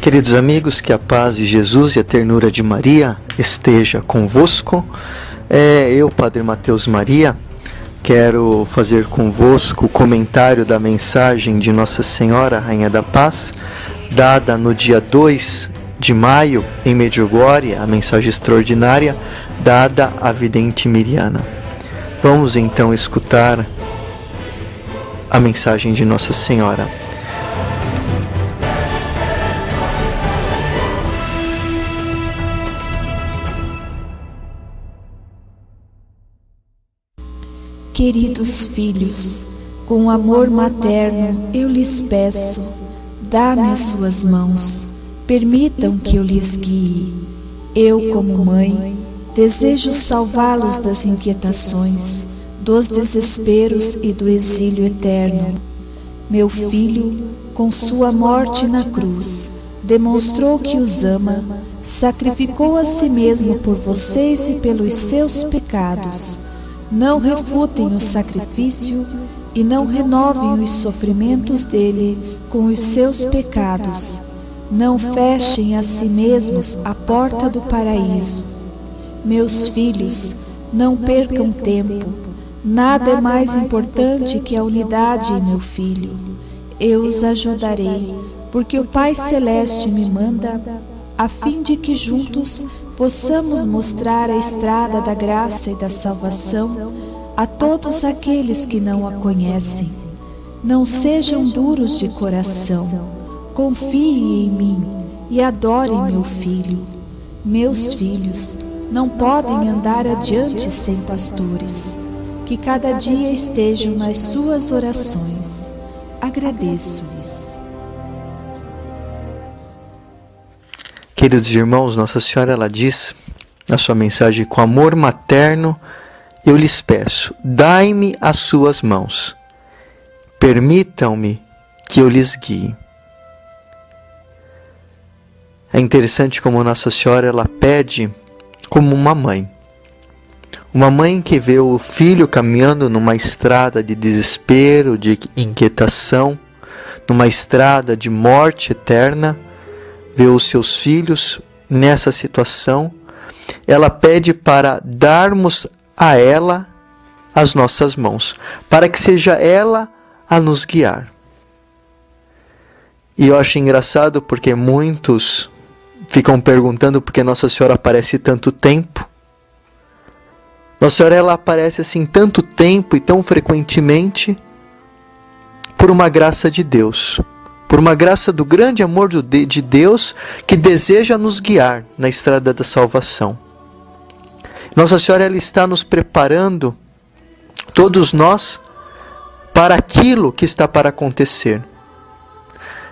Queridos amigos, que a paz de Jesus e a ternura de Maria esteja convosco. Eu, Padre Mateus Maria, quero fazer convosco o comentário da mensagem de Nossa Senhora, Rainha da Paz, dada no dia 2 de maio, em Medjugorje, a mensagem extraordinária dada à vidente Miriana. Vamos então escutar a mensagem de Nossa Senhora. Queridos filhos, com amor materno eu lhes peço, dá-me as suas mãos, permitam que eu lhes guie. Eu, como mãe, desejo salvá-los das inquietações, dos desesperos e do exílio eterno. Meu filho, com sua morte na cruz, demonstrou que os ama, sacrificou a si mesmo por vocês e pelos seus pecados. Não refutem o sacrifício e não renovem os sofrimentos dele com os seus pecados. Não fechem a si mesmos a porta do paraíso. Meus filhos, não percam tempo. Nada é mais importante que a unidade em meu filho. Eu os ajudarei, porque o Pai Celeste me manda, a fim de que juntos possamos mostrar a estrada da graça e da salvação a todos aqueles que não a conhecem. Não sejam duros de coração, confiem em mim e adorem meu filho. Meus filhos não podem andar adiante sem pastores, que cada dia estejam nas suas orações. Agradeço-lhes. Queridos irmãos, Nossa Senhora ela diz na sua mensagem: com amor materno eu lhes peço, dai-me as suas mãos, permitam-me que eu lhes guie. É interessante como Nossa Senhora ela pede como uma mãe que vê o filho caminhando numa estrada de desespero, de inquietação, numa estrada de morte eterna, vê os seus filhos nessa situação. Ela pede para darmos a ela as nossas mãos, para que seja ela a nos guiar. E eu acho engraçado porque muitos ficam perguntando por que Nossa Senhora aparece tanto tempo. Nossa Senhora ela aparece assim tanto tempo e tão frequentemente por uma graça de Deus, por uma graça do grande amor de Deus que deseja nos guiar na estrada da salvação. Nossa Senhora ela está nos preparando, todos nós, para aquilo que está para acontecer.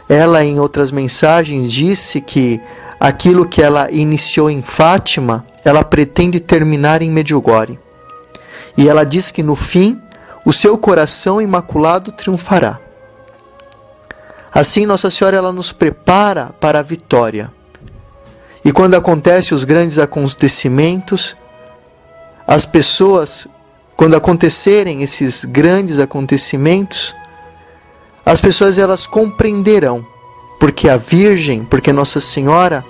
Ela, em outras mensagens, disse que aquilo que ela iniciou em Fátima, ela pretende terminar em Medjugorje. E ela diz que no fim, o seu coração imaculado triunfará. Assim, Nossa Senhora ela nos prepara para a vitória. E quando acontecem os grandes acontecimentos, as pessoas, quando acontecerem esses grandes acontecimentos, as pessoas elas compreenderão, porque a Virgem, porque Nossa Senhora,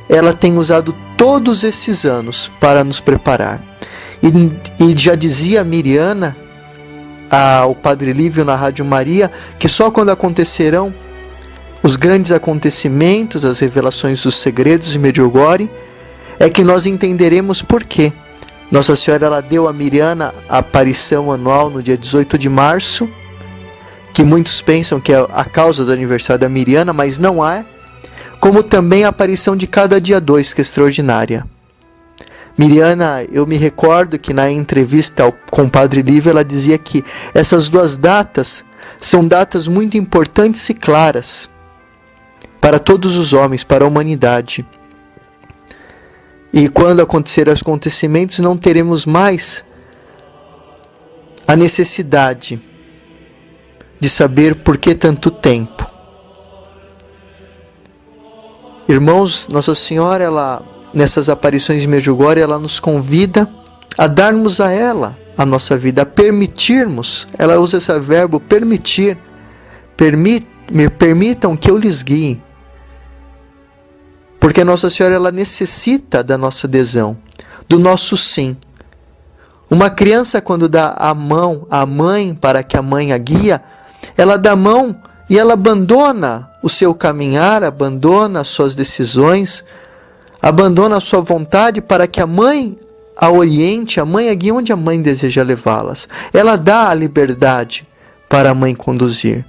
ela tem usado todos esses anos para nos preparar. E já dizia a Miriana, ao Padre Lívio na Rádio Maria, que só quando acontecerão os grandes acontecimentos, as revelações dos segredos de Medjugorje, é que nós entenderemos por quê. Nossa Senhora ela deu a Miriana a aparição anual no dia 18 de março, que muitos pensam que é a causa do aniversário da Miriana, mas não é, como também a aparição de cada dia 2, que é extraordinária. Miriana, eu me recordo que na entrevista com o Padre Lívio, ela dizia que essas duas datas são datas muito importantes e claras para todos os homens, para a humanidade. E quando acontecerem os acontecimentos, não teremos mais a necessidade de saber por que tanto tempo. Irmãos, Nossa Senhora, ela, nessas aparições de Medjugorje, ela nos convida a darmos a ela a nossa vida, a permitirmos. Ela usa esse verbo permitir. Me permitam que eu lhes guie. Porque Nossa Senhora ela necessita da nossa adesão, do nosso sim. Uma criança, quando dá a mão à mãe para que a mãe a guia, ela dá a mão e ela abandona o seu caminhar, abandona as suas decisões, abandona a sua vontade para que a mãe a oriente, a mãe a guie onde a mãe deseja levá-las. Ela dá a liberdade para a mãe conduzir.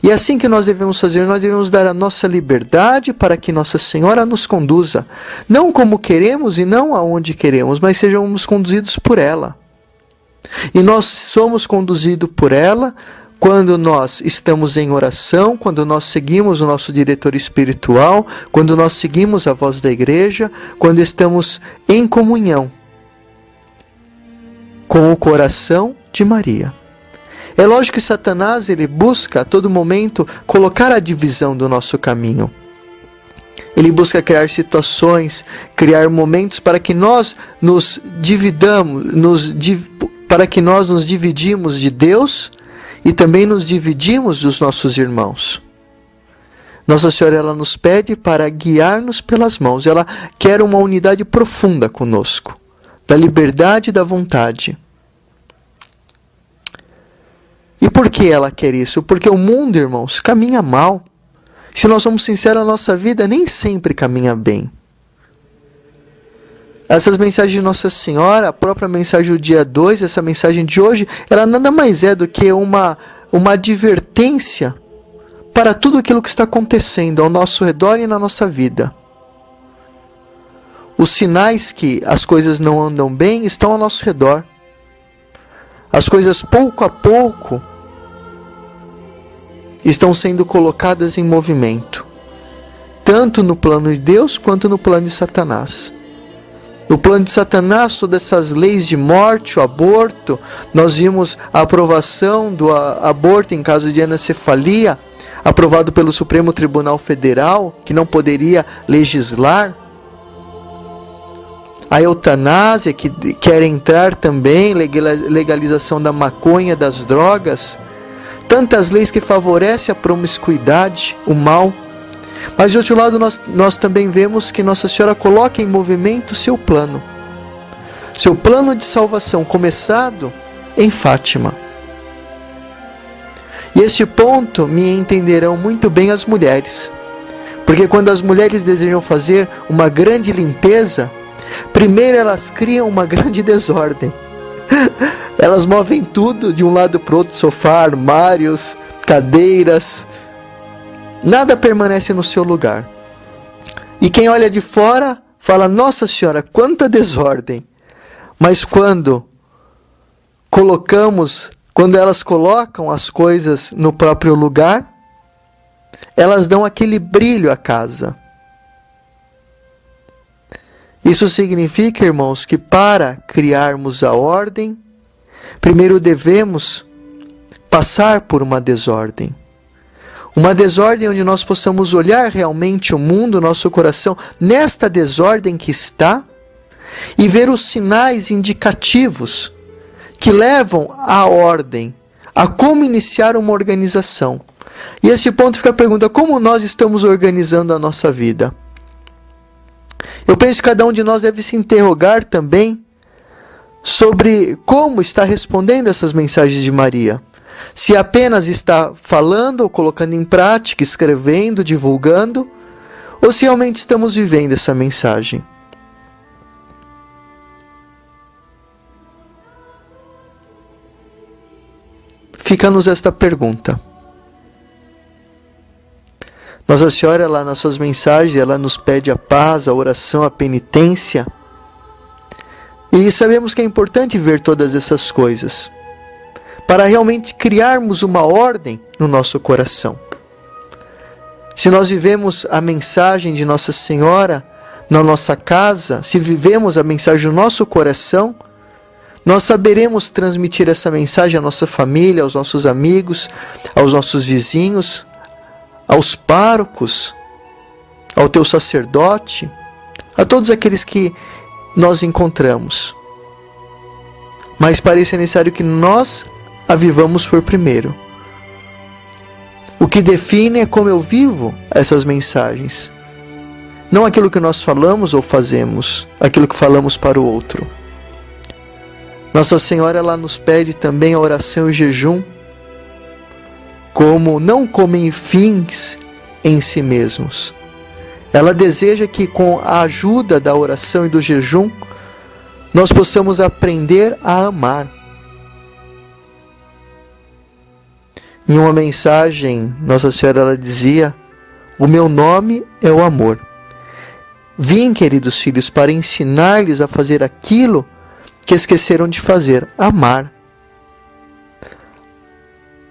E é assim que nós devemos fazer, nós devemos dar a nossa liberdade para que Nossa Senhora nos conduza, não como queremos e não aonde queremos, mas sejamos conduzidos por ela. E nós somos conduzidos por ela quando nós estamos em oração, quando nós seguimos o nosso diretor espiritual, quando nós seguimos a voz da igreja, quando estamos em comunhão com o coração de Maria. É lógico que Satanás ele busca a todo momento colocar a divisão do nosso caminho. Ele busca criar situações, criar momentos para que nós nos dividamos, para que nós nos dividimos de Deus e também nos dividimos dos nossos irmãos. Nossa Senhora ela nos pede para guiar-nos pelas mãos. Ela quer uma unidade profunda conosco, da liberdade e da vontade. E por que ela quer isso? Porque o mundo, irmãos, caminha mal. Se nós somos sinceros, a nossa vida nem sempre caminha bem. Essas mensagens de Nossa Senhora, a própria mensagem do dia 2, essa mensagem de hoje, ela nada mais é do que uma advertência para tudo aquilo que está acontecendo ao nosso redor e na nossa vida. Os sinais que as coisas não andam bem estão ao nosso redor. As coisas pouco a pouco estão sendo colocadas em movimento, tanto no plano de Deus quanto no plano de Satanás. No plano de Satanás, todas essas leis de morte, o aborto, nós vimos a aprovação do aborto em caso de anencefalia, aprovado pelo Supremo Tribunal Federal, que não poderia legislar. A eutanásia, que quer entrar também, legalização da maconha, das drogas, tantas leis que favorecem a promiscuidade, o mal. Mas de outro lado nós também vemos que Nossa Senhora coloca em movimento seu plano de salvação, começado em Fátima. E este ponto me entenderão muito bem as mulheres, porque quando as mulheres desejam fazer uma grande limpeza, primeiro elas criam uma grande desordem. Elas movem tudo de um lado para o outro, sofá, armários, cadeiras. Nada permanece no seu lugar. E quem olha de fora fala, Nossa Senhora, quanta desordem. Mas quando elas colocam as coisas no próprio lugar, elas dão aquele brilho à casa. Isso significa, irmãos, que para criarmos a ordem, primeiro devemos passar por uma desordem. Uma desordem onde nós possamos olhar realmente o mundo, o nosso coração, nesta desordem que está, e ver os sinais indicativos que levam à ordem, a como iniciar uma organização. E esse ponto fica a pergunta, como nós estamos organizando a nossa vida? Eu penso que cada um de nós deve se interrogar também sobre como está respondendo essas mensagens de Maria. Se apenas está falando ou colocando em prática, escrevendo, divulgando, ou se realmente estamos vivendo essa mensagem. Fica-nos esta pergunta. Nossa Senhora, ela, nas suas mensagens, ela nos pede a paz, a oração, a penitência. E sabemos que é importante ver todas essas coisas, para realmente criarmos uma ordem no nosso coração. Se nós vivemos a mensagem de Nossa Senhora na nossa casa, se vivemos a mensagem do nosso coração, nós saberemos transmitir essa mensagem à nossa família, aos nossos amigos, aos nossos vizinhos, aos párocos, ao teu sacerdote, a todos aqueles que nós encontramos. Mas para isso é necessário que nós a vivamos por primeiro. O que define é como eu vivo essas mensagens. não aquilo que nós falamos ou fazemos, aquilo que falamos para o outro. Nossa Senhora, ela nos pede também a oração e o jejum não como em fins em si mesmos. Ela deseja que com a ajuda da oração e do jejum, nós possamos aprender a amar. Em uma mensagem, Nossa Senhora ela dizia: o meu nome é o amor. Vim, queridos filhos, para ensinar-lhes a fazer aquilo que esqueceram de fazer, amar.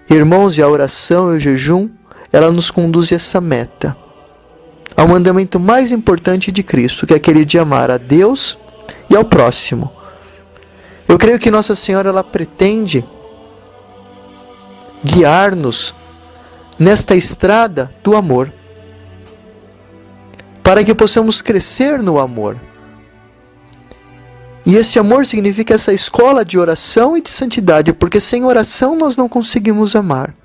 Irmãos, e a oração e o jejum, ela nos conduz a essa meta, ao mandamento mais importante de Cristo, que é aquele de amar a Deus e ao próximo. Eu creio que Nossa Senhora ela pretende guiar-nos nesta estrada do amor, para que possamos crescer no amor. E esse amor significa essa escola de oração e de santidade, porque sem oração nós não conseguimos amar.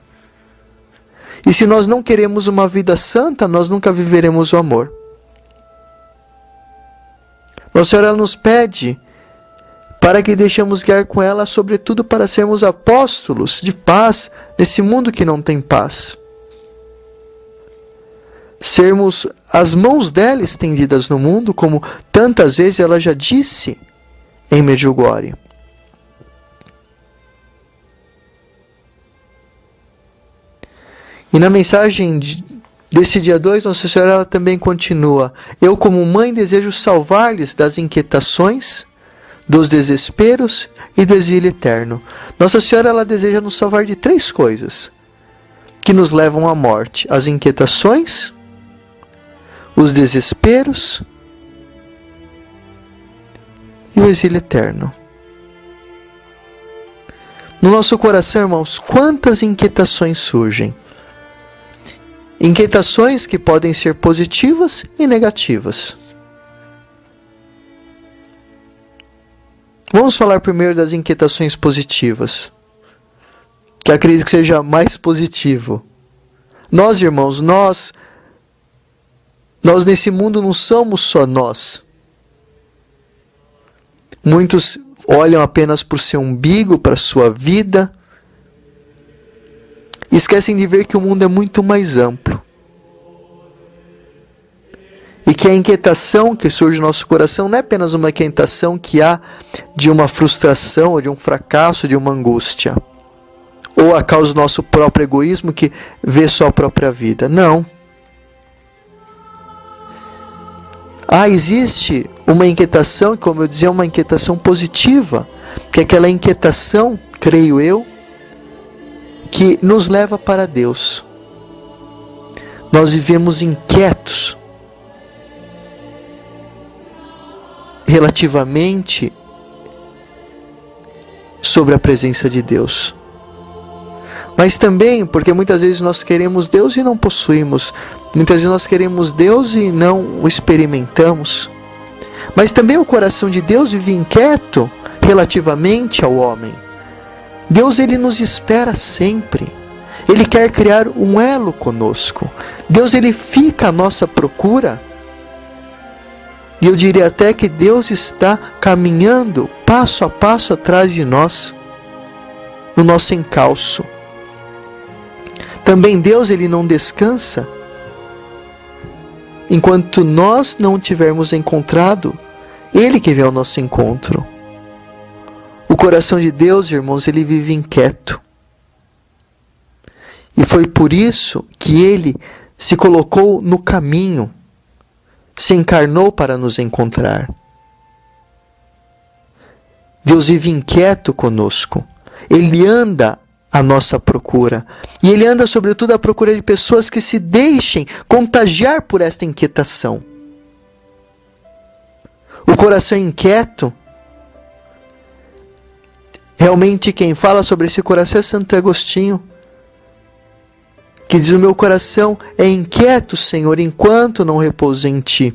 E se nós não queremos uma vida santa, nós nunca viveremos o amor. Nossa Senhora nos pede para que deixemos guiar com ela, sobretudo para sermos apóstolos de paz nesse mundo que não tem paz. Sermos as mãos dela estendidas no mundo, como tantas vezes ela já disse em Medjugorje. E na mensagem desse dia 2, Nossa Senhora ela também continua: eu como mãe desejo salvar-lhes das inquietações, dos desesperos e do exílio eterno. Nossa Senhora ela deseja nos salvar de 3 coisas que nos levam à morte: as inquietações, os desesperos e o exílio eterno. No nosso coração, irmãos, quantas inquietações surgem? Inquietações que podem ser positivas e negativas. Vamos falar primeiro das inquietações positivas, que acredito que seja mais positivo. Nós, irmãos, nós nesse mundo não somos só nós. Muitos olham apenas para o seu umbigo, para a sua vida, e esquecem de ver que o mundo é muito mais amplo. E que a inquietação que surge no nosso coração não é apenas uma inquietação que há de uma frustração, ou de um fracasso, de uma angústia, ou a causa do nosso próprio egoísmo que vê só a própria vida. Não. Existe uma inquietação, como eu dizia, uma inquietação positiva, que é aquela inquietação, creio eu, que nos leva para Deus. Nós vivemos inquietos relativamente sobre a presença de Deus. Mas também porque muitas vezes nós queremos Deus e não possuímos. Muitas vezes nós queremos Deus e não o experimentamos. Mas também o coração de Deus vive inquieto relativamente ao homem. Deus ele nos espera sempre. Ele quer criar um elo conosco. Deus ele fica à nossa procura. E eu diria até que Deus está caminhando passo a passo atrás de nós, no nosso encalço. Também Deus ele não descansa enquanto nós não tivermos encontrado Ele que vem ao nosso encontro. O coração de Deus, irmãos, ele vive inquieto. E foi por isso que Ele se colocou no caminho, se encarnou para nos encontrar. Deus vive inquieto conosco. Ele anda à nossa procura. E Ele anda, sobretudo, à procura de pessoas que se deixem contagiar por esta inquietação. O coração inquieto, realmente quem fala sobre esse coração é Santo Agostinho, que diz: o meu coração é inquieto, Senhor, enquanto não repouso em Ti.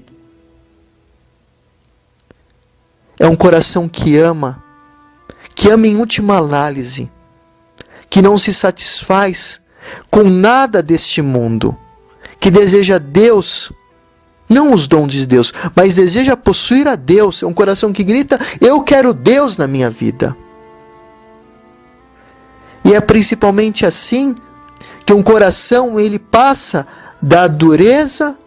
É um coração que ama em última análise, que não se satisfaz com nada deste mundo, que deseja Deus não os dons de Deus, mas deseja possuir a Deus. É um coração que grita: eu quero Deus na minha vida. E é principalmente assim que um coração ele passa da dureza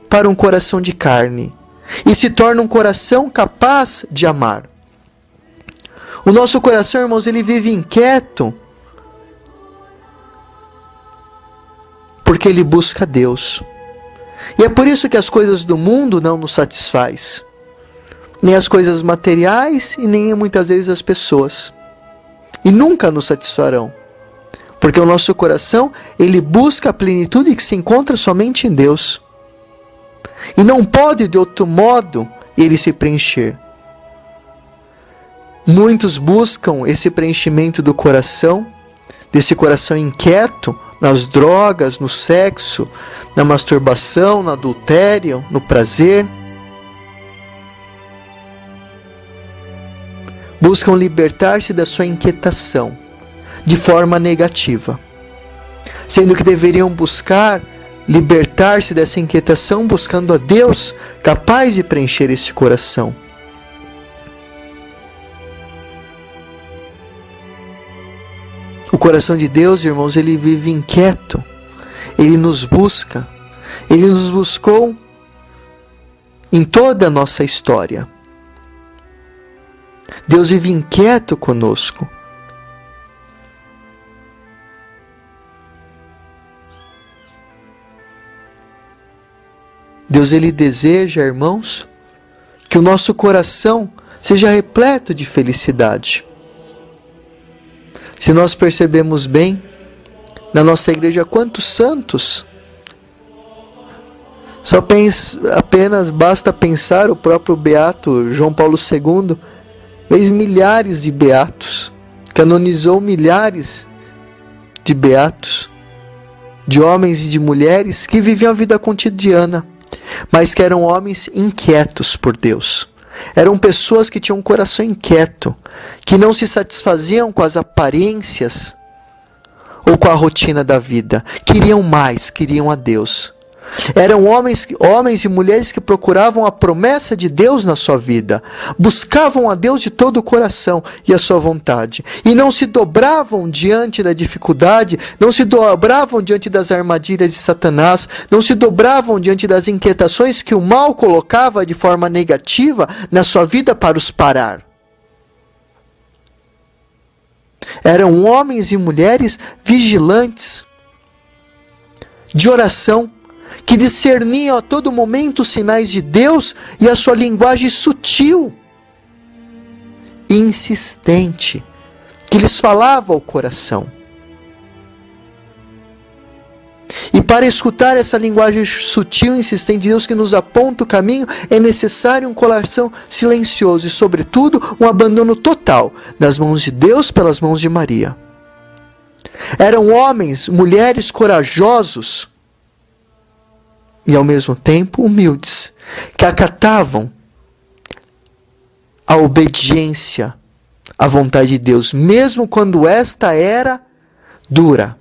para um coração de carne e se torna um coração capaz de amar. O nosso coração, irmãos, ele vive inquieto porque ele busca Deus. E é por isso que as coisas do mundo não nos satisfaz, nem as coisas materiais e nem muitas vezes as pessoas, e nunca nos satisfarão, porque o nosso coração ele busca a plenitude que se encontra somente em Deus, e não pode de outro modo ele se preencher. Muitos buscam esse preenchimento do coração, desse coração inquieto, nas drogas, no sexo, na masturbação, no adultério, no prazer. Buscam libertar-se da sua inquietação de forma negativa, sendo que deveriam buscar libertar-se dessa inquietação buscando a Deus, capaz de preencher este coração. O coração de Deus, irmãos, ele vive inquieto. Ele nos busca. Ele nos buscou em toda a nossa história. Deus vive inquieto conosco. Deus ele deseja, irmãos, que o nosso coração seja repleto de felicidade. Se nós percebemos bem, na nossa igreja, quantos santos, apenas basta pensar o próprio beato João Paulo II, fez milhares de beatos, canonizou milhares de beatos, de homens e de mulheres que viviam a vida cotidiana, mas que eram homens inquietos por Deus. Eram pessoas que tinham um coração inquieto, que não se satisfaziam com as aparências ou com a rotina da vida. Queriam mais, queriam a Deus. Eram homens e mulheres que procuravam a promessa de Deus na sua vida. Buscavam a Deus de todo o coração e a sua vontade. E não se dobravam diante da dificuldade, não se dobravam diante das armadilhas de Satanás, não se dobravam diante das inquietações que o mal colocava de forma negativa na sua vida para os parar. Eram homens e mulheres vigilantes, de oração, que discerniam a todo momento os sinais de Deus e a sua linguagem sutil e insistente, que lhes falava ao coração. E para escutar essa linguagem sutil e insistente de Deus que nos aponta o caminho, é necessário um coração silencioso e, sobretudo, um abandono total das mãos de Deus pelas mãos de Maria. Eram homens, mulheres corajosos, e ao mesmo tempo humildes, que acatavam a obediência à vontade de Deus, mesmo quando esta era dura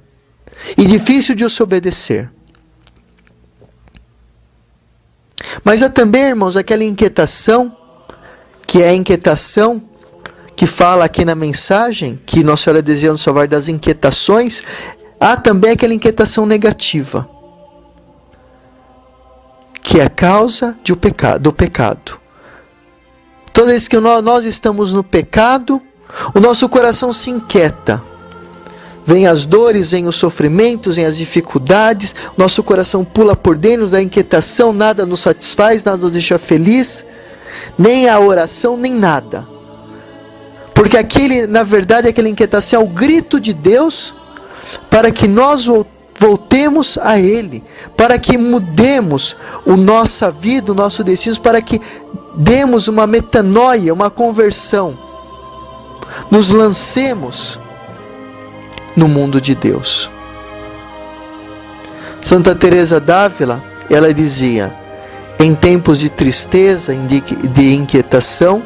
e difícil de se obedecer. Mas há também, irmãos, aquela inquietação, que é a inquietação que fala aqui na mensagem, que Nossa Senhora deseja nos salvar das inquietações. Há também aquela inquietação negativa, que é a causa do pecado. Toda vez que nós estamos no pecado, o nosso coração se inquieta. Vem as dores, vem os sofrimentos, vem as dificuldades, nosso coração pula por dentro da inquietação, nada nos satisfaz, nada nos deixa feliz, nem a oração, nem nada. Porque na verdade, aquela inquietação é o grito de Deus para que nós voltemos a Ele, para que mudemos a nossa vida, o nosso destino, para que demos uma metanoia, uma conversão, nos lancemos no mundo de Deus. Santa Teresa d'Ávila, ela dizia: em tempos de tristeza, de inquietação,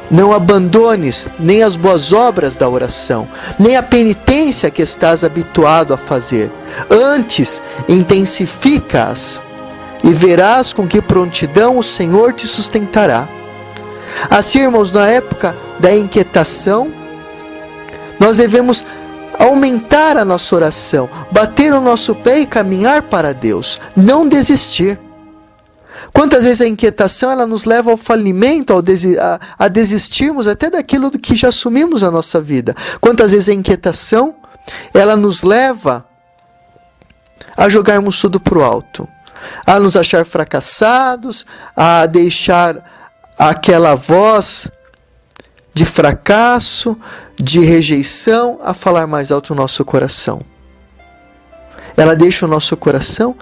não abandones nem as boas obras da oração, nem a penitência que estás habituado a fazer. Antes, intensifica-as, e verás com que prontidão o Senhor te sustentará. Assim, irmãos, na época da inquietação, nós devemos aumentar a nossa oração, bater o nosso pé e caminhar para Deus, não desistir. Quantas vezes a inquietação ela nos leva ao falimento, a desistirmos até daquilo que já assumimos na nossa vida. Quantas vezes a inquietação ela nos leva a jogarmos tudo para o alto, a nos achar fracassados, a deixar aquela voz de fracasso, de rejeição, a falar mais alto no nosso coração. Ela deixa o nosso coração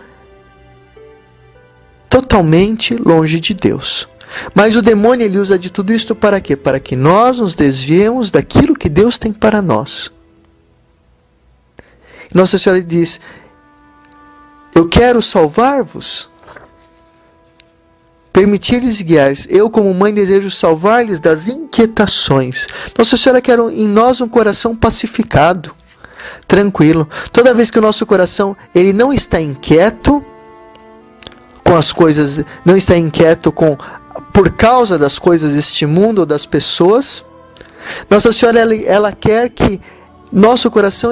totalmente longe de Deus. Mas o demônio ele usa de tudo isso para quê? Para que nós nos desviemos daquilo que Deus tem para nós. Nossa Senhora diz: eu quero salvar-vos, permitir-lhes guiar-lhes. Eu, como mãe, desejo salvar-lhes das inquietações. Nossa Senhora quer em nós um coração pacificado, tranquilo. Toda vez que o nosso coração ele não está inquieto com as coisas, não está inquieto por causa das coisas deste mundo ou das pessoas, Nossa Senhora ela quer que nosso coração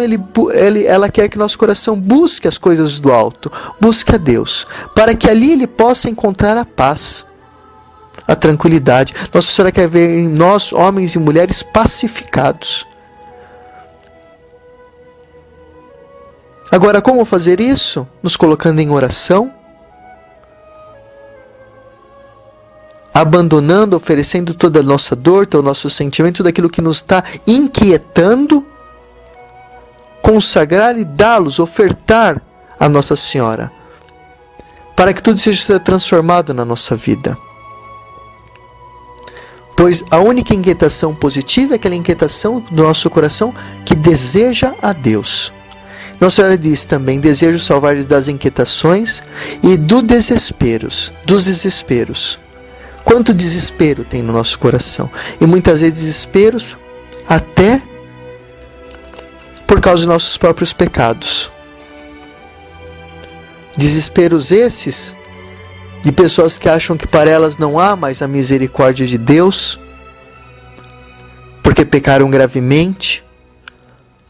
ela quer que nosso coração busque as coisas do alto, busque a Deus, para que ali ele possa encontrar a paz, a tranquilidade. Nossa Senhora quer ver em nós, homens e mulheres, pacificados. Agora, como fazer isso? Nos colocando em oração, abandonando, oferecendo toda a nossa dor, todo o nosso sentimento, tudo aquilo que nos está inquietando, consagrar e dá-los, ofertar a Nossa Senhora, para que tudo seja transformado na nossa vida. Pois a única inquietação positiva é aquela inquietação do nosso coração que deseja a Deus. Nossa Senhora diz também: desejo salvar-lhes das inquietações e dos desesperos. Quanto desespero tem no nosso coração, e muitas vezes desesperos até por causa dos nossos próprios pecados. Desesperos esses de pessoas que acham que para elas não há mais a misericórdia de Deus, porque pecaram gravemente.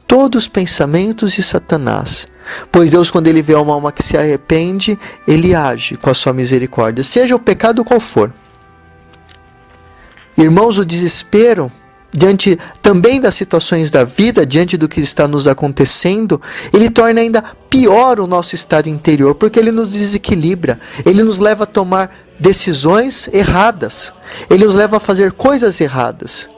Todos os pensamentos de Satanás. Pois Deus, quando ele vê uma alma que se arrepende, ele age com a sua misericórdia, seja o pecado qual for. Irmãos, o desespero, diante também das situações da vida, diante do que está nos acontecendo, ele torna ainda pior o nosso estado interior, porque ele nos desequilibra, ele nos leva a tomar decisões erradas, ele nos leva a fazer coisas erradas.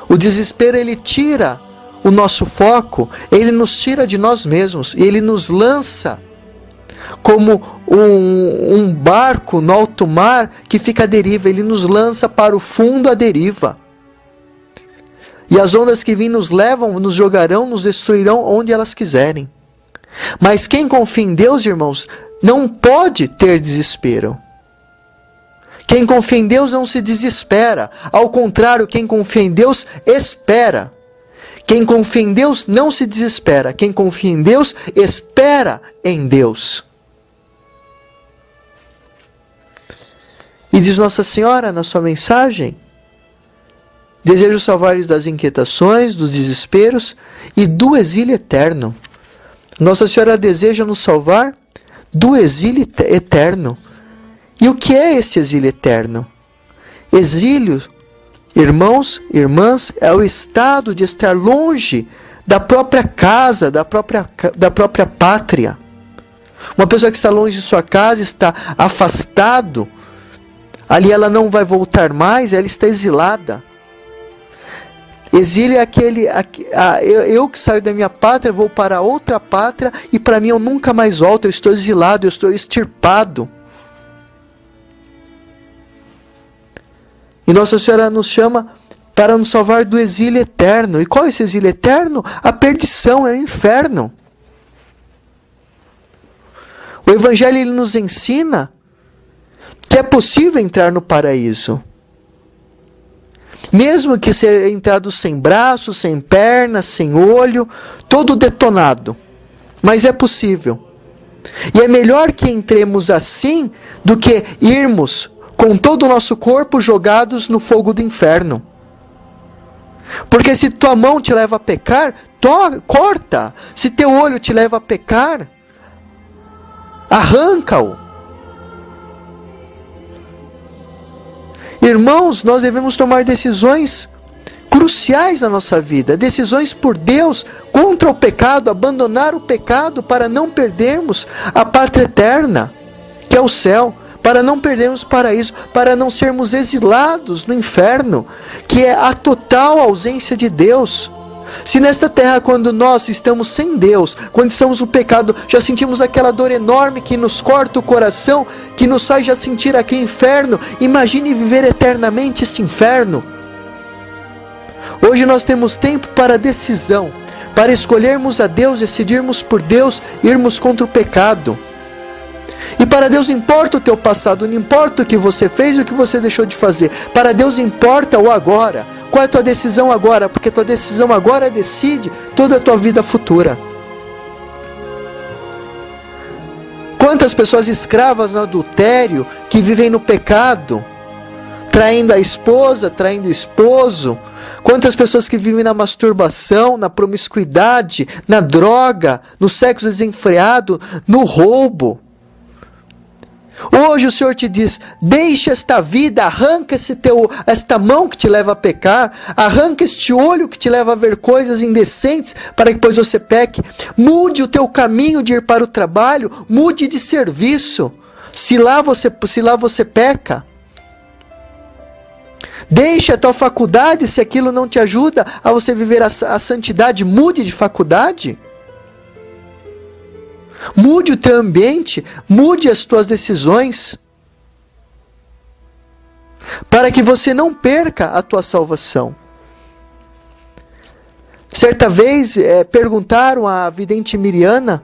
O desespero, ele tira o nosso foco, ele nos tira de nós mesmos, e ele nos lança como um barco no alto mar que fica à deriva, ele nos lança para o fundo à deriva. E as ondas que vêm nos levam, nos jogarão, nos destruirão onde elas quiserem. Mas quem confia em Deus, irmãos, não pode ter desespero. Quem confia em Deus não se desespera. Ao contrário, quem confia em Deus espera. Quem confia em Deus não se desespera. Quem confia em Deus espera em Deus. E diz Nossa Senhora na sua mensagem: desejo salvar-lhes das inquietações, dos desesperos e do exílio eterno. Nossa Senhora deseja nos salvar do exílio eterno. E o que é este exílio eterno? Exílio, irmãos, irmãs, é o estado de estar longe da própria casa, da própria pátria. Uma pessoa que está longe de sua casa, está afastado, ali ela não vai voltar mais, ela está exilada. Exílio é aquele, eu que saio da minha pátria, vou para outra pátria, e para mim eu nunca mais volto, eu estou exilado, eu estou extirpado. E Nossa Senhora nos chama para nos salvar do exílio eterno. E qual é esse exílio eterno? A perdição, é o inferno. O Evangelho ele nos ensina que é possível entrar no paraíso. Mesmo que seja entrado sem braços, sem pernas, sem olho, todo detonado. Mas é possível. E é melhor que entremos assim do que irmos com todo o nosso corpo jogados no fogo do inferno. Porque se tua mão te leva a pecar, corta. Se teu olho te leva a pecar, arranca-o. Irmãos, nós devemos tomar decisões cruciais na nossa vida, decisões por Deus contra o pecado, abandonar o pecado para não perdermos a pátria eterna, que é o céu, para não perdermos o paraíso, para não sermos exilados no inferno, que é a total ausência de Deus. Se nesta terra, quando nós estamos sem Deus, quando estamos no pecado, já sentimos aquela dor enorme que nos corta o coração, que nos faz já sentir aqui o inferno, imagine viver eternamente esse inferno. Hoje nós temos tempo para decisão, para escolhermos a Deus, decidirmos por Deus, irmos contra o pecado. E para Deus não importa o teu passado, não importa o que você fez e o que você deixou de fazer. Para Deus importa o agora. Qual é a tua decisão agora? Porque a tua decisão agora decide toda a tua vida futura. Quantas pessoas escravas no adultério, que vivem no pecado, traindo a esposa, traindo o esposo. Quantas pessoas que vivem na masturbação, na promiscuidade, na droga, no sexo desenfreado, no roubo. Hoje o Senhor te diz, deixa esta vida, arranca esta mão que te leva a pecar, arranca este olho que te leva a ver coisas indecentes, para que depois você peque. Mude o teu caminho de ir para o trabalho, mude de serviço, se lá você peca. Deixe a tua faculdade, se aquilo não te ajuda a você viver a santidade, mude de faculdade. Mude o teu ambiente, mude as tuas decisões, para que você não perca a tua salvação. Certa vez perguntaram à vidente Miriana,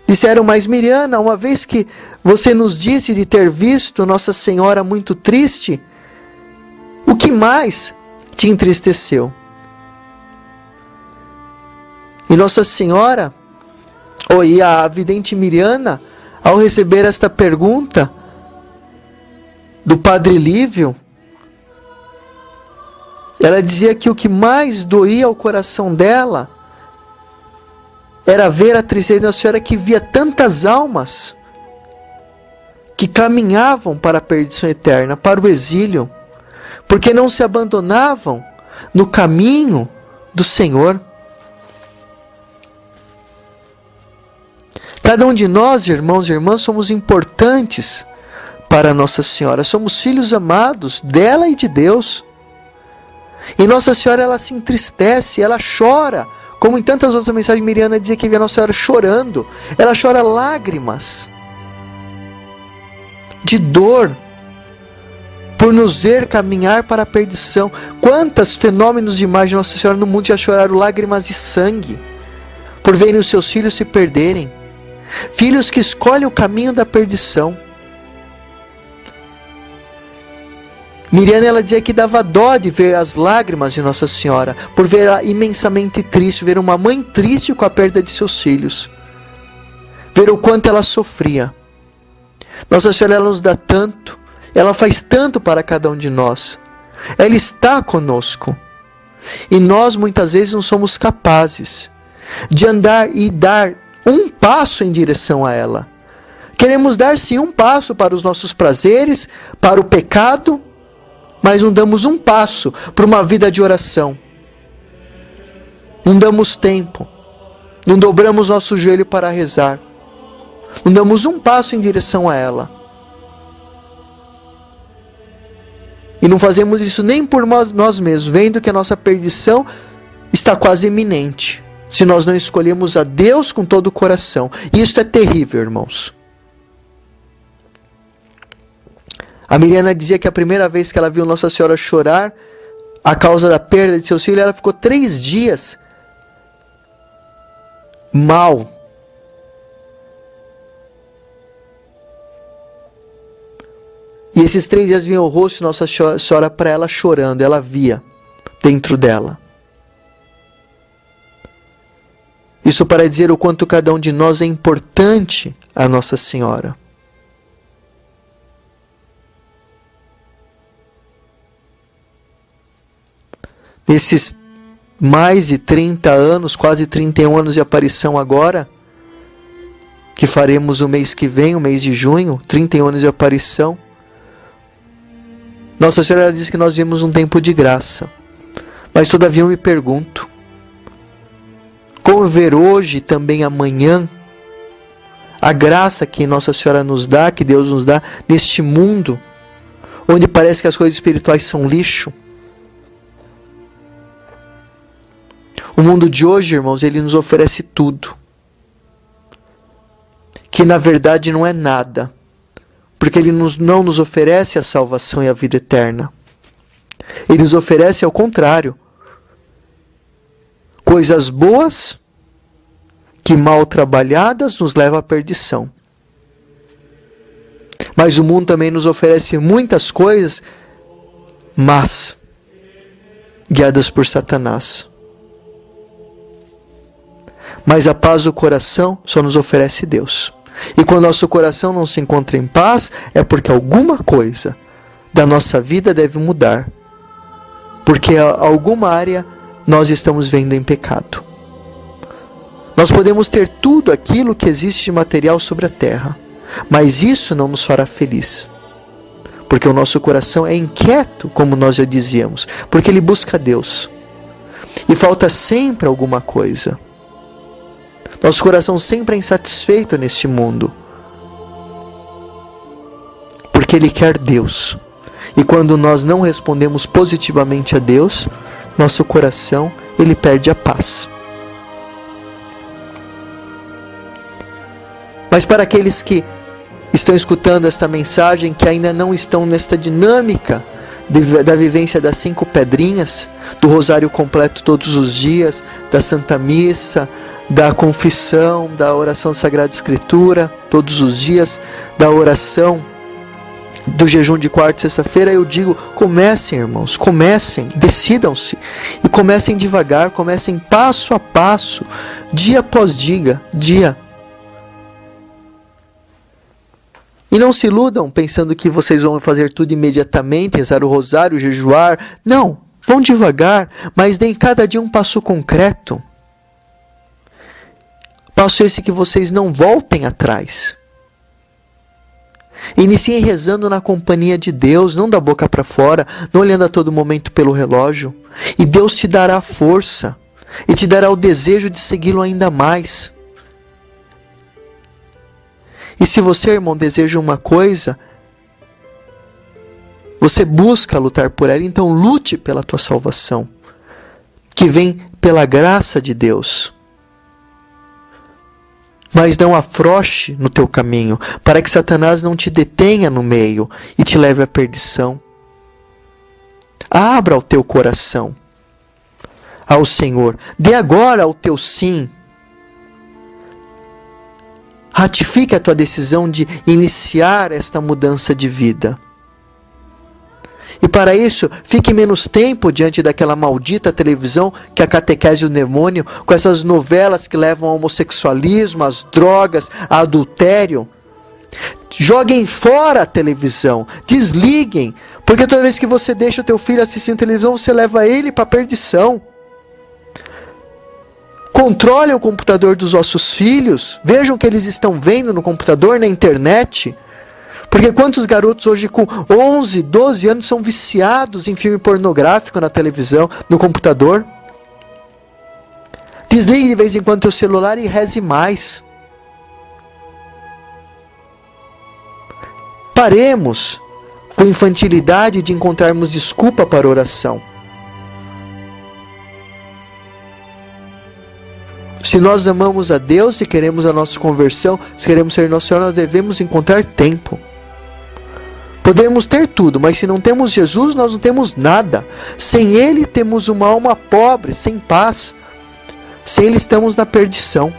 disseram, mas Miriana, uma vez que você nos disse de ter visto Nossa Senhora muito triste, o que mais te entristeceu? E Nossa Senhora, e a vidente Miriana, ao receber esta pergunta do Padre Lívio, ela dizia que o que mais doía ao coração dela era ver a tristeza de Nossa Senhora, que via tantas almas que caminhavam para a perdição eterna, para o exílio, porque não se abandonavam no caminho do Senhor. Cada um de nós, irmãos e irmãs, somos importantes para Nossa Senhora. Somos filhos amados dela e de Deus. E Nossa Senhora, ela se entristece, ela chora. Como em tantas outras mensagens, Miriana dizia que via Nossa Senhora chorando. Ela chora lágrimas de dor por nos ver caminhar para a perdição. Quantos fenômenos de imagem de Nossa Senhora no mundo já choraram lágrimas de sangue por verem os seus filhos se perderem. Filhos que escolhem o caminho da perdição. Miriana, ela dizia que dava dó de ver as lágrimas de Nossa Senhora, por ver ela imensamente triste, ver uma mãe triste com a perda de seus filhos, ver o quanto ela sofria. Nossa Senhora, ela nos dá tanto, ela faz tanto para cada um de nós, ela está conosco, e nós muitas vezes não somos capazes de andar e dar um passo em direção a ela. Queremos dar sim um passo para os nossos prazeres, para o pecado, mas não damos um passo para uma vida de oração. Não damos tempo, não dobramos nosso joelho para rezar, não damos um passo em direção a ela. E não fazemos isso nem por nós mesmos, vendo que a nossa perdição está quase iminente, se nós não escolhemos a Deus com todo o coração. E isso é terrível, irmãos. A Miriana dizia que a primeira vez que ela viu Nossa Senhora chorar a causa da perda de seus filhos, ela ficou 3 dias mal. E esses 3 dias vinha o rosto de Nossa Senhora para ela chorando, ela via dentro dela. Isso para dizer o quanto cada um de nós é importante a Nossa Senhora. Nesses mais de 30 anos, quase 31 anos de aparição agora, que faremos o mês que vem, o mês de junho, 31 anos de aparição, Nossa Senhora diz que nós vivemos um tempo de graça. Mas todavia eu me pergunto, como ver hoje e também amanhã a graça que Nossa Senhora nos dá, que Deus nos dá neste mundo, onde parece que as coisas espirituais são lixo? O mundo de hoje, irmãos, ele nos oferece tudo, que na verdade não é nada, porque ele não nos oferece a salvação e a vida eterna. Ele nos oferece ao contrário, coisas boas que mal trabalhadas nos levam à perdição. Mas o mundo também nos oferece muitas coisas más, guiadas por Satanás. Mas a paz do coração só nos oferece Deus. E quando nosso coração não se encontra em paz, é porque alguma coisa da nossa vida deve mudar. Porque alguma área nós estamos vendo em pecado. Nós podemos ter tudo aquilo que existe de material sobre a terra, mas isso não nos fará feliz. Porque o nosso coração é inquieto, como nós já dizíamos, porque ele busca Deus. E falta sempre alguma coisa. Nosso coração sempre é insatisfeito neste mundo, porque ele quer Deus. E quando nós não respondemos positivamente a Deus, nosso coração, ele perde a paz. Mas para aqueles que estão escutando esta mensagem, que ainda não estão nesta dinâmica da vivência das 5 pedrinhas, do rosário completo todos os dias, da Santa Missa, da confissão, da oração da Sagrada Escritura todos os dias, da oração do jejum de quarta e sexta-feira, eu digo, comecem, irmãos, comecem, decidam-se e comecem devagar, comecem passo a passo, dia após dia. E não se iludam pensando que vocês vão fazer tudo imediatamente, rezar o rosário, jejuar. Não, vão devagar, mas deem cada dia um passo concreto. Passo esse que vocês não voltem atrás. Iniciem rezando na companhia de Deus, não da boca para fora, não olhando a todo momento pelo relógio. E Deus te dará força e te dará o desejo de segui-lo ainda mais. E se você, irmão, deseja uma coisa, você busca lutar por ela, então lute pela tua salvação, que vem pela graça de Deus. Mas não afrouxe no teu caminho, para que Satanás não te detenha no meio e te leve à perdição. Abra o teu coração ao Senhor. Dê agora o teu sim. Ratifique a tua decisão de iniciar esta mudança de vida. E para isso, fique menos tempo diante daquela maldita televisão que é a catequese do demônio, com essas novelas que levam ao homossexualismo, às drogas, ao adultério. Joguem fora a televisão, desliguem, porque toda vez que você deixa o teu filho assistindo televisão, você leva ele para a perdição. Controle o computador dos vossos filhos, vejam o que eles estão vendo no computador, na internet. Porque quantos garotos hoje com 11, 12 anos são viciados em filme pornográfico na televisão, no computador? Desligue de vez em quando teu celular e reze mais. Paremos com infantilidade de encontrarmos desculpa para oração. Se nós amamos a Deus e queremos a nossa conversão, se queremos ser Nosso Senhor, nós devemos encontrar tempo. Podemos ter tudo, mas se não temos Jesus, nós não temos nada. Sem Ele temos uma alma pobre, sem paz. Sem Ele estamos na perdição.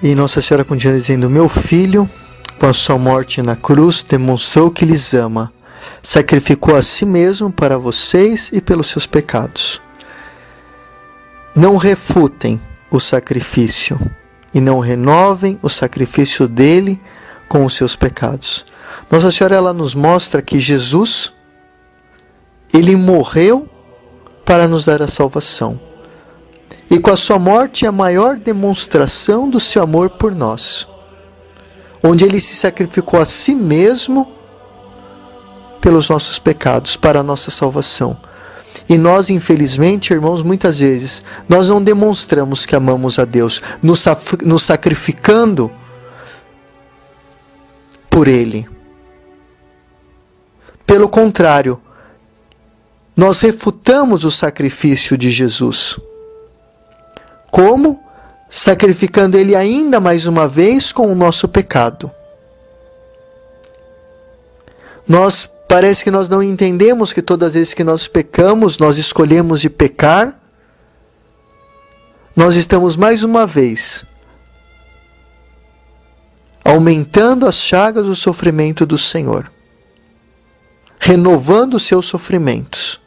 E Nossa Senhora continua dizendo: meu filho, com a sua morte na cruz, demonstrou que lhes ama. sacrificou a si mesmo para vocês e pelos seus pecados. Não refutem o sacrifício e não renovem o sacrifício dele com os seus pecados. Nossa Senhora, ela nos mostra que Jesus, ele morreu para nos dar a salvação. E com a sua morte, a maior demonstração do seu amor por nós, onde ele se sacrificou a si mesmo pelos nossos pecados, para a nossa salvação. E nós, infelizmente, irmãos, muitas vezes, nós não demonstramos que amamos a Deus, nos sacrificando por Ele. Pelo contrário, nós refutamos o sacrifício de Jesus. Como? Sacrificando Ele ainda mais uma vez com o nosso pecado. Parece que nós não entendemos que todas as vezes que nós pecamos, nós escolhemos de pecar, nós estamos mais uma vez aumentando as chagas do sofrimento do Senhor, renovando os seus sofrimentos.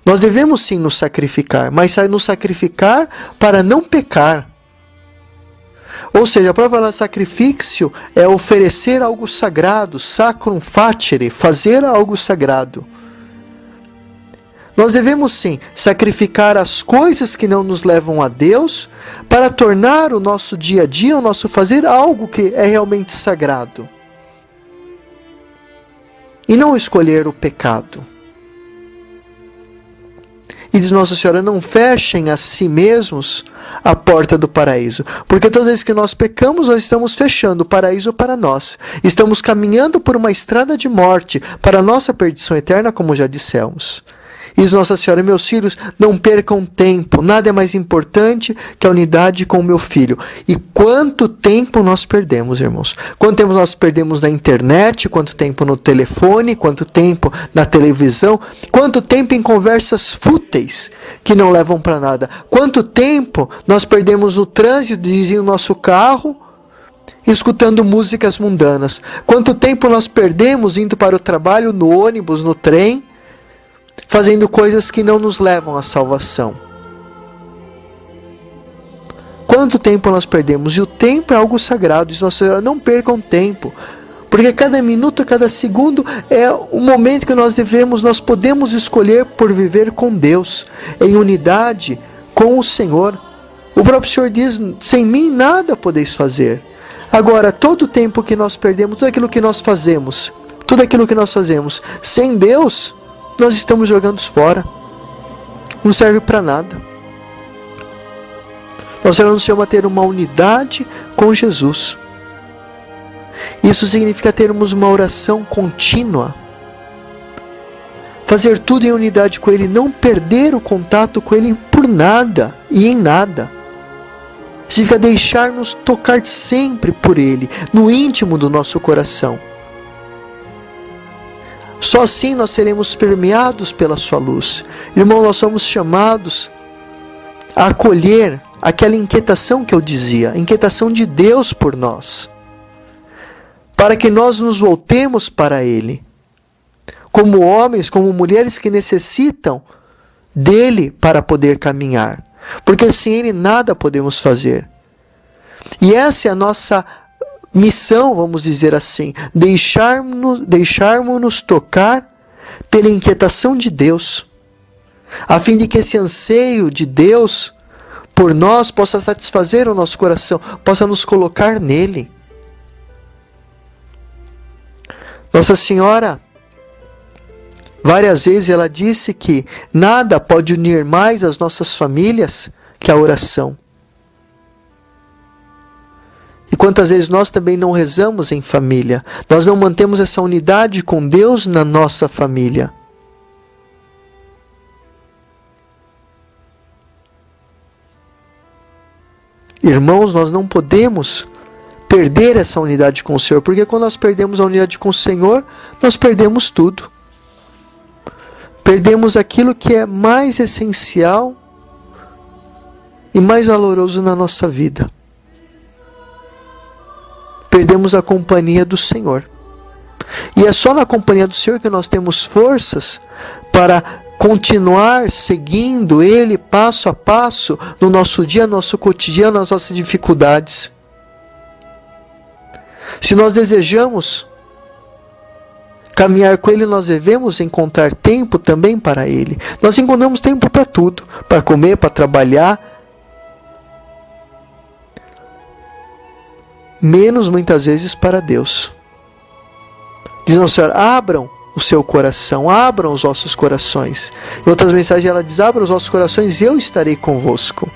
Nós devemos sim nos sacrificar, mas nos sacrificar para não pecar. Ou seja, a palavra sacrifício é oferecer algo sagrado, sacrum facere, fazer algo sagrado. Nós devemos sim sacrificar as coisas que não nos levam a Deus para tornar o nosso dia a dia, o nosso fazer, algo que é realmente sagrado. E não escolher o pecado. E diz Nossa Senhora, não fechem a si mesmos a porta do paraíso. Porque todas as vezes que nós pecamos, nós estamos fechando o paraíso para nós. Estamos caminhando por uma estrada de morte, para a nossa perdição eterna, como já dissemos. E diz Nossa Senhora, meus filhos, não percam tempo. Nada é mais importante que a unidade com o meu filho. E quanto tempo nós perdemos, irmãos? Quanto tempo nós perdemos na internet? Quanto tempo no telefone? Quanto tempo na televisão? Quanto tempo em conversas fúteis que não levam para nada? Quanto tempo nós perdemos no trânsito, dirigindo o nosso carro, escutando músicas mundanas? Quanto tempo nós perdemos indo para o trabalho, no ônibus, no trem, fazendo coisas que não nos levam à salvação? Quanto tempo nós perdemos? E o tempo é algo sagrado. Diz Nossa Senhora, não percam tempo, porque cada minuto, cada segundo é o momento que nós podemos escolher por viver com Deus, em unidade com o Senhor. O próprio Senhor diz, sem mim nada podeis fazer. Agora, todo o tempo que nós perdemos, tudo aquilo que nós fazemos sem Deus, nós estamos jogando fora. Não serve para nada. Nossa Senhora nos chama a ter uma unidade com Jesus. Isso significa termos uma oração contínua. Fazer tudo em unidade com Ele, não perder o contato com Ele por nada e em nada. Significa deixar-nos tocar sempre por Ele, no íntimo do nosso coração. Só assim nós seremos permeados pela sua luz. Irmão, nós somos chamados a acolher aquela inquietação que eu dizia, a inquietação de Deus por nós, para que nós nos voltemos para Ele, como homens, como mulheres que necessitam dEle para poder caminhar, porque sem Ele nada podemos fazer. E essa é a nossa missão, vamos dizer assim, deixarmos-nos tocar pela inquietação de Deus, a fim de que esse anseio de Deus por nós possa satisfazer o nosso coração, possa nos colocar nele. Nossa Senhora, várias vezes ela disse que nada pode unir mais as nossas famílias que a oração. E quantas vezes nós também não rezamos em família, nós não mantemos essa unidade com Deus na nossa família. Irmãos, nós não podemos perder essa unidade com o Senhor, porque quando nós perdemos a unidade com o Senhor, nós perdemos tudo. Perdemos aquilo que é mais essencial e mais valoroso na nossa vida. Perdemos a companhia do Senhor. E é só na companhia do Senhor que nós temos forças para continuar seguindo Ele passo a passo no nosso dia, no nosso cotidiano, nas nossas dificuldades. Se nós desejamos caminhar com Ele, nós devemos encontrar tempo também para Ele. Nós encontramos tempo para tudo, para comer, para trabalhar, menos muitas vezes para Deus. Diz Nossa Senhora, abram o seu coração, abram os vossos corações. Em outras mensagens ela diz, abram os vossos corações e eu estarei convosco.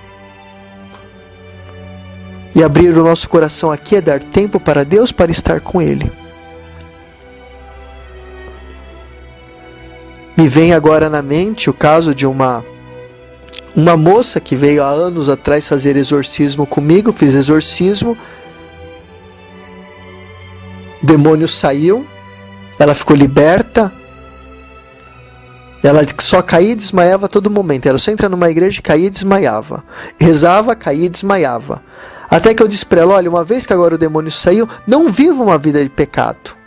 E abrir o nosso coração aqui é dar tempo para Deus, para estar com Ele. Me vem agora na mente o caso de uma moça que veio há anos atrás fazer exorcismo comigo, fiz exorcismo, o demônio saiu, ela ficou liberta, ela só caía e desmaiava a todo momento, ela só entra numa igreja e caía e desmaiava, rezava, caía e desmaiava, até que eu disse para ela, olha, uma vez que agora o demônio saiu, não viva uma vida de pecado.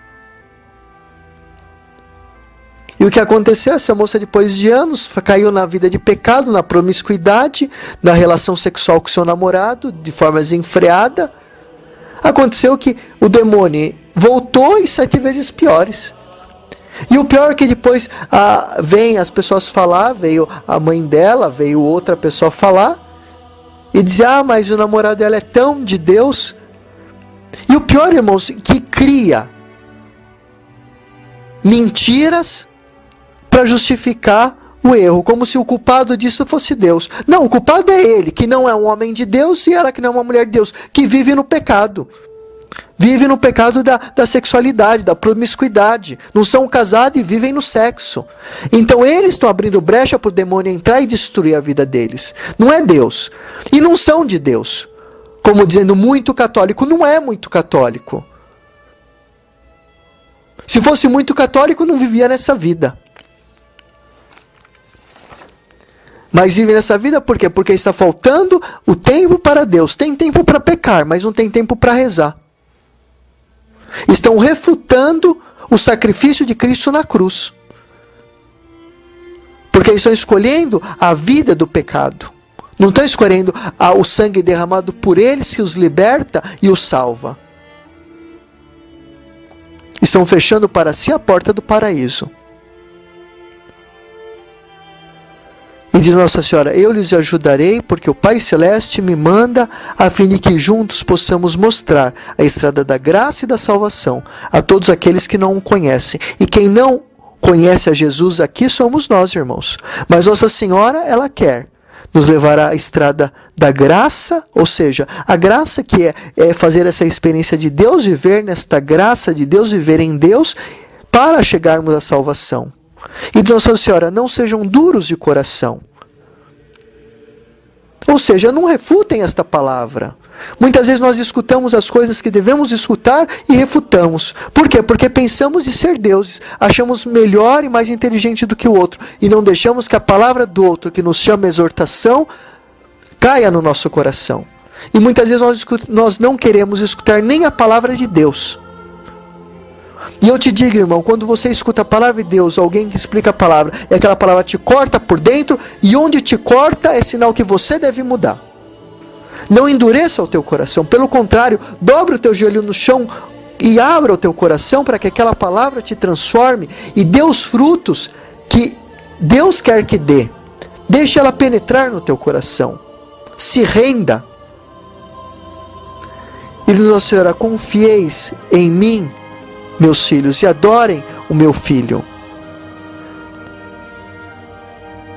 E o que aconteceu? Essa moça, depois de anos, caiu na vida de pecado, na promiscuidade, na relação sexual com seu namorado, de forma desenfreada. Aconteceu que o demônio voltou e 7 vezes piores. E o pior é que depois vem as pessoas falar, veio a mãe dela, veio outra pessoa falar, e dizer, mas o namorado dela é tão de Deus. E o pior, irmãos, que cria mentiras para justificar o erro, como se o culpado disso fosse Deus. Não, o culpado é ele, que não é um homem de Deus, e ela que não é uma mulher de Deus, que vive no pecado. Vive no pecado da sexualidade, da promiscuidade. Não são casados e vivem no sexo. Então eles estão abrindo brecha para o demônio entrar e destruir a vida deles. Não é Deus. E não são de Deus. Como dizendo muito católico, não é muito católico. Se fosse muito católico, não vivia nessa vida. Mas vive nessa vida por quê? Porque está faltando o tempo para Deus. Tem tempo para pecar, mas não tem tempo para rezar. Estão refutando o sacrifício de Cristo na cruz. Porque estão escolhendo a vida do pecado. Não estão escolhendo o sangue derramado por eles que os liberta e os salva. Estão fechando para si a porta do paraíso. E diz Nossa Senhora, eu lhes ajudarei, porque o Pai Celeste me manda, a fim de que juntos possamos mostrar a estrada da graça e da salvação a todos aqueles que não o conhecem. E quem não conhece a Jesus aqui somos nós, irmãos. Mas Nossa Senhora, ela quer nos levar à estrada da graça, ou seja, a graça que é fazer essa experiência de Deus, viver nesta graça de Deus, viver em Deus, para chegarmos à salvação. E diz Nossa Senhora, não sejam duros de coração. Ou seja, não refutem esta palavra. Muitas vezes nós escutamos as coisas que devemos escutar e refutamos. Por quê? Porque pensamos em ser deuses, achamos melhor e mais inteligente do que o outro, e não deixamos que a palavra do outro, que nos chama exortação, caia no nosso coração. E muitas vezes nós não queremos escutar nem a palavra de Deus. E eu te digo, irmão, quando você escuta a palavra de Deus, alguém que explica a palavra, e aquela palavra te corta por dentro, e onde te corta é sinal que você deve mudar. Não endureça o teu coração, pelo contrário, dobre o teu joelho no chão e abra o teu coração para que aquela palavra te transforme e dê os frutos que Deus quer que dê. Deixe ela penetrar no teu coração. Se renda. E diz Nossa Senhora, confieis em mim, meus filhos, e adorem o meu filho.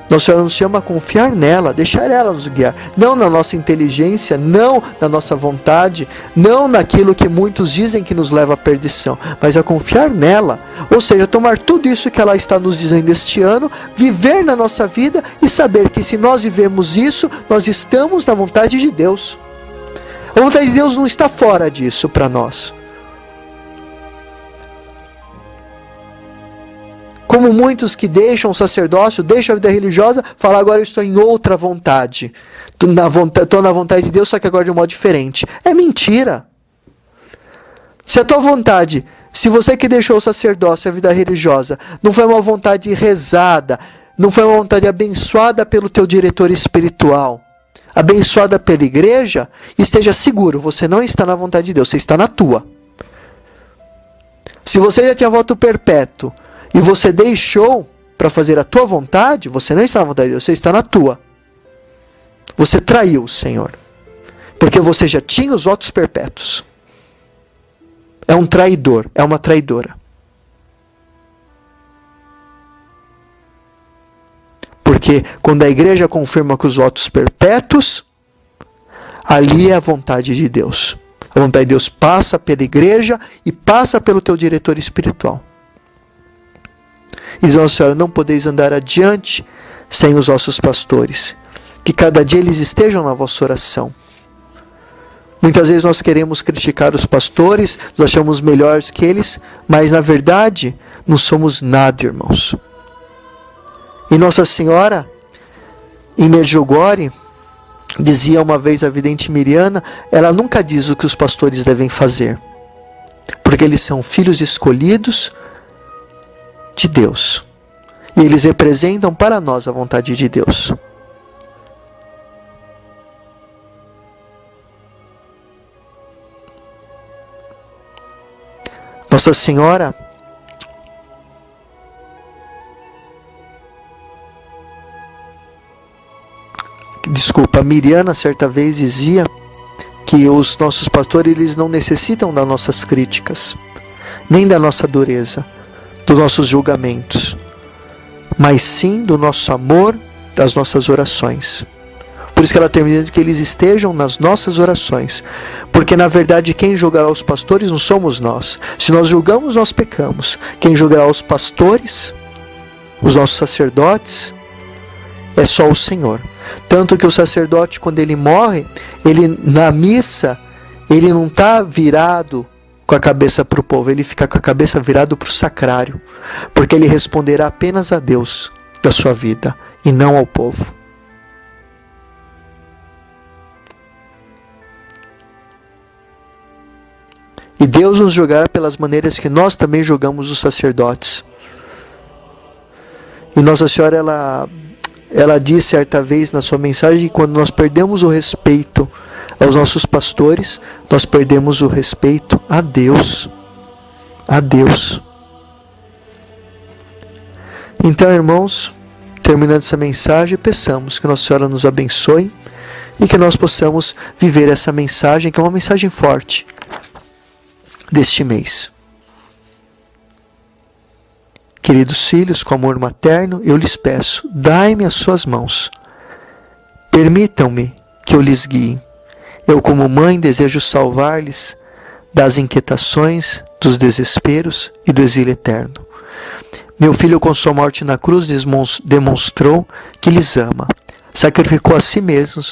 Nossa Senhora nos chama a confiar nela, deixar ela nos guiar, não na nossa inteligência, não na nossa vontade, não naquilo que muitos dizem que nos leva à perdição, mas a confiar nela, ou seja, tomar tudo isso que ela está nos dizendo este ano, viver na nossa vida e saber que se nós vivemos isso, nós estamos na vontade de Deus. A vontade de Deus não está fora disso para nós. Como muitos que deixam o sacerdócio, deixam a vida religiosa, falam agora eu estou em outra vontade. Estou na vontade de Deus, só que agora de um modo diferente. É mentira. Se a tua vontade Se você que deixou o sacerdócio, a vida religiosa, não foi uma vontade rezada, não foi uma vontade abençoada pelo teu diretor espiritual, abençoada pela igreja, esteja seguro, você não está na vontade de Deus, você está na tua. Se você já tinha voto perpétuo e você deixou para fazer a tua vontade, você não está na vontade de Deus, você está na tua. Você traiu o Senhor, porque você já tinha os votos perpétuos. É um traidor, é uma traidora. Porque quando a igreja confirma com os votos perpétuos, ali é a vontade de Deus. A vontade de Deus passa pela igreja e passa pelo teu diretor espiritual. E diz, Nossa Senhora, não podeis andar adiante sem os vossos pastores. Que cada dia eles estejam na vossa oração. Muitas vezes nós queremos criticar os pastores, nós achamos melhores que eles, mas na verdade não somos nada, irmãos. E Nossa Senhora, em Medjugorje, dizia uma vez a vidente Miriana, ela nunca diz o que os pastores devem fazer, porque eles são filhos escolhidos de Deus, e eles representam para nós a vontade de Deus. Nossa Senhora Miriana certa vez dizia que os nossos pastores eles não necessitam das nossas críticas, nem da nossa dureza, dos nossos julgamentos, mas sim do nosso amor, das nossas orações. Por isso que ela termina de que eles estejam nas nossas orações. Porque na verdade quem julgará os pastores não somos nós. Se nós julgamos, nós pecamos. Quem julgará os pastores, os nossos sacerdotes, é só o Senhor. Tanto que o sacerdote, quando ele morre, ele na missa, ele não está virado com a cabeça para o povo, ele fica com a cabeça virado para o sacrário. Porque ele responderá apenas a Deus da sua vida e não ao povo. E Deus nos julgará pelas maneiras que nós também julgamos os sacerdotes. E Nossa Senhora, ela disse certa vez na sua mensagem que quando nós perdemos o respeito aos nossos pastores, nós perdemos o respeito a Deus. A Deus. Então, irmãos, terminando essa mensagem, peçamos que Nossa Senhora nos abençoe e que nós possamos viver essa mensagem, que é uma mensagem forte, deste mês. Queridos filhos, com amor materno, eu lhes peço, dai-me as suas mãos. Permitam-me que eu lhes guie. Eu, como mãe, desejo salvar-lhes das inquietações, dos desesperos e do exílio eterno. Meu filho, com sua morte na cruz, demonstrou que lhes ama. Sacrificou a si mesmo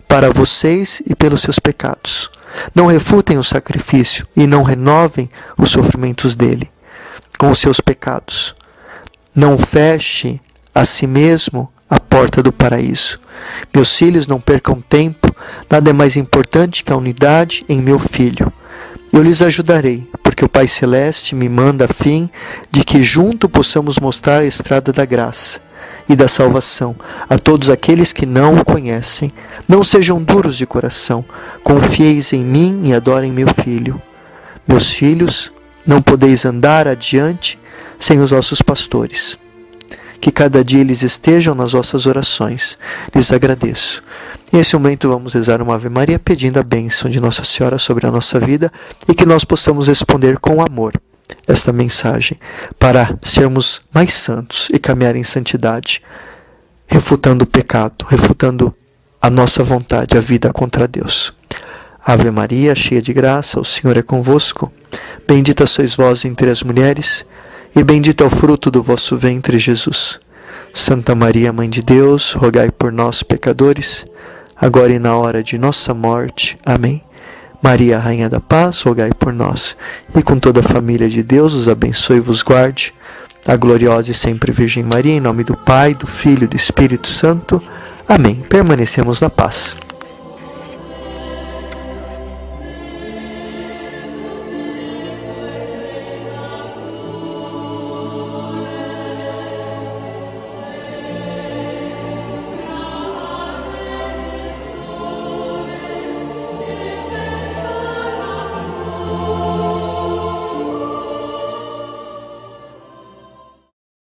para vocês e pelos seus pecados. Não refutem o sacrifício e não renovem os sofrimentos dele com os seus pecados. Não feche a si mesmo a porta do paraíso. Meus filhos, não percam tempo, nada é mais importante que a unidade em meu filho. Eu lhes ajudarei, porque o Pai Celeste me manda a fim de que junto possamos mostrar a estrada da graça e da salvação a todos aqueles que não o conhecem. Não sejam duros de coração, confieis em mim e adorem meu filho. Meus filhos, não podeis andar adiante sem os vossos pastores. Que cada dia eles estejam nas vossas orações. Lhes agradeço. Nesse momento vamos rezar uma Ave Maria pedindo a bênção de Nossa Senhora sobre a nossa vida e que nós possamos responder com amor esta mensagem para sermos mais santos e caminhar em santidade, refutando o pecado, refutando a nossa vontade, a vida contra Deus. Ave Maria, cheia de graça, o Senhor é convosco. Bendita sois vós entre as mulheres, e bendito é o fruto do vosso ventre, Jesus. Santa Maria, Mãe de Deus, rogai por nós, pecadores, agora e na hora de nossa morte. Amém. Maria, Rainha da Paz, rogai por nós. E com toda a família de Deus, os abençoe e vos guarde. A gloriosa e sempre Virgem Maria, em nome do Pai, do Filho e do Espírito Santo. Amém. Permanecemos na paz.